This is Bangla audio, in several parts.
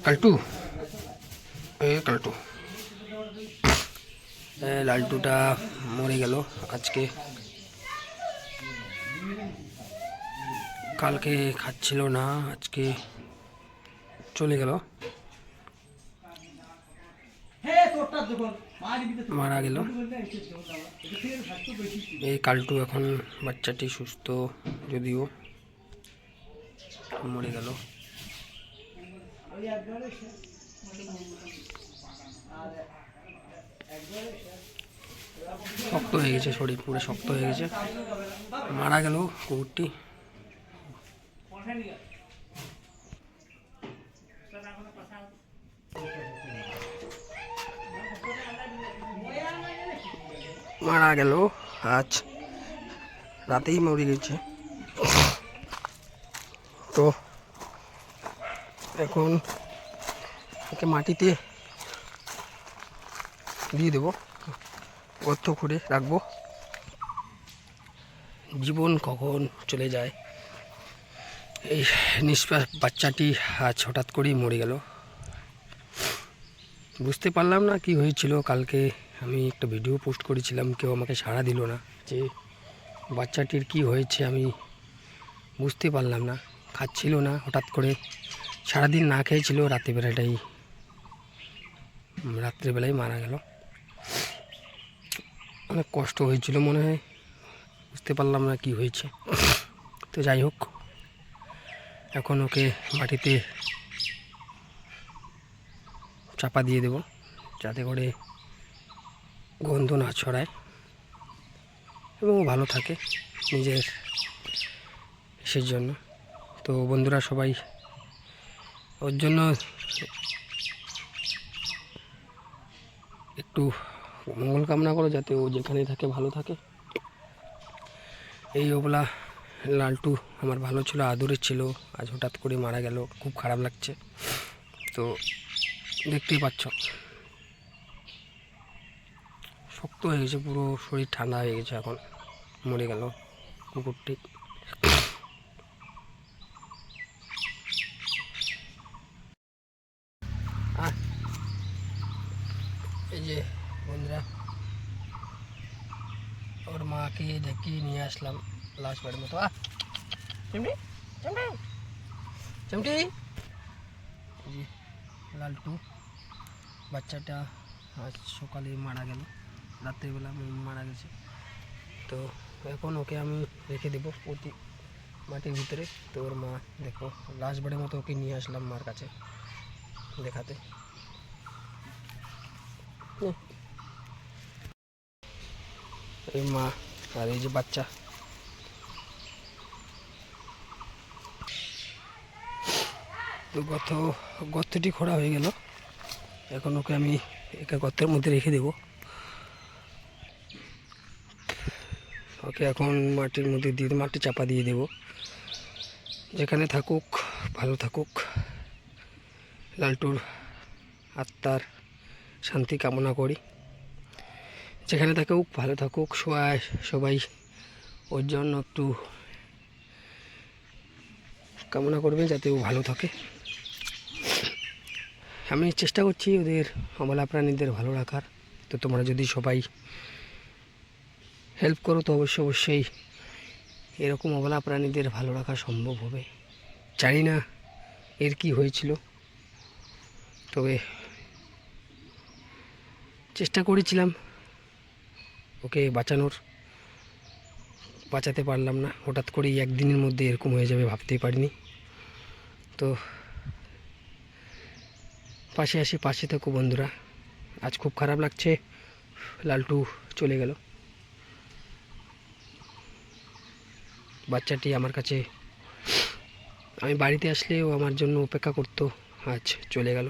কাল্টু, কাল্টু লালটুটা মরে গেল আজকে। কালকে খাচ্ছিল না, আজকে চলে গেল, মারা গেল। এই কাল্টু এখন বাচ্চাটি সুস্থ, যদিও মরে গেল। শক্ত হয়ে গেছে, শরীর পুরো শক্ত হয়ে গেছে, মারা গেল কুকুরটি। মারা গেল আজ রাতেই মরে গেছে। তো এখন একে মাটিতে দিয়ে দেবো, গর্ত করে রাখবো। জীবন কখন চলে যায়। এই নিষ্পাপ বাচ্চাটি আজ হঠাৎ করেই মরে গেল। বুঝতে পারলাম না কি হয়েছিল। কালকে আমি একটা ভিডিও পোস্ট করেছিলাম, কেউ আমাকে সাড়া দিল না যে বাচ্চাটির কি হয়েছে। আমি বুঝতে পারলাম না, খাচ্ছিল না, হঠাৎ করে সারাদিন না খেয়েছিল, রাত্রেবেলায় মারা গেল। অনেক কষ্ট হয়েছিল মনে হয়, বুঝতে পারলাম না কি হয়েছে। তো যাই হোক, এখন ওকে মাটিতে চাপা দিয়ে দেব, যাতে করে গন্ধ না ছড়ায় এবং ভালো থাকে নিজের সেই জন্য। তো বন্ধুরা সবাই ওর জন্য একটু মঙ্গল কামনা করো, যাতে ও যেখানে থাকে ভালো থাকে। এই ওবলা লালটু আমার ভালো ছিল, আদরের ছিল, আজ হঠাৎ করে মারা গেল, খুব খারাপ লাগছে। তো দেখতেই পাচ্ছ শক্ত হয়ে গেছে, পুরো শরীর ঠান্ডা হয়ে গেছে, এখন মরে গেল কুকুরটি। এই যে বন্ধুরা, ওর মাকে ডেকে নিয়ে আসলাম লাস্ট বারের মতো। চিমটি চিমটি চিমটি, জি লালটু বাচ্চাটা আজ সকালে মারা গেল, রাত্রিবেলা মারা গেছে। তো এখন ওকে আমি রেখে দেবো মাটির ভিতরে। তো ওর মা দেখো, লাস্ট বারের মতো ওকে নিয়ে আসলাম মার কাছে দেখাতে। এই মা আর এই যে বাচ্চা। তো গর্তটি খোঁড়া হয়ে গেল, এখন ওকে আমি একা গর্তের মধ্যে রেখে দেব। ওকে এখন মাটির মধ্যে দিয়ে মাটি চাপা দিয়ে দেব, যেখানে থাকুক ভালো থাকুক। লালটুর আত্মার শান্তি কামনা করি, যেখানে থাকুক ভালো থাকুক। সবাই ওর জন্য একটু কামনা করবে, যাতে ও ভালো থাকে। আমি চেষ্টা করছি ওদের অবলা প্রাণীদের ভালো রাখার। তো তোমরা যদি সবাই হেল্প করো, তো অবশ্যই এরকম অবলা প্রাণীদের ভালো রাখা সম্ভব হবে। জানি না এর কি হয়েছিল, তবে চেষ্টা করেছিলাম ওকে বাঁচাতে পারলাম না। হঠাৎ করেই একদিনের মধ্যে এরকম হয়ে যাবে ভাবতেই পারিনি। তো পাশে থাকো বন্ধুরা। আজ খুব খারাপ লাগছে, লালটু চলে গেল। বাচ্চাটি আমার কাছে, আমি বাড়িতে আসলে ও আমার জন্য অপেক্ষা করতো, আজ চলে গেল,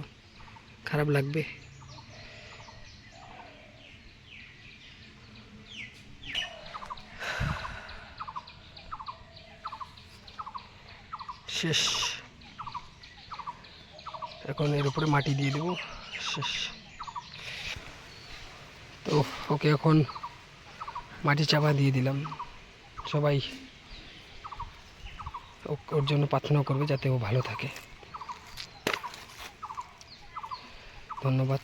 খারাপ লাগবে। শেষ, এখন এর উপরে মাটি দিয়ে দেবো, শেষ। তো ওকে এখন মাটি চাপা দিয়ে দিলাম। সবাই ওর জন্য প্রার্থনা করবে যাতে ও ভালো থাকে। ধন্যবাদ।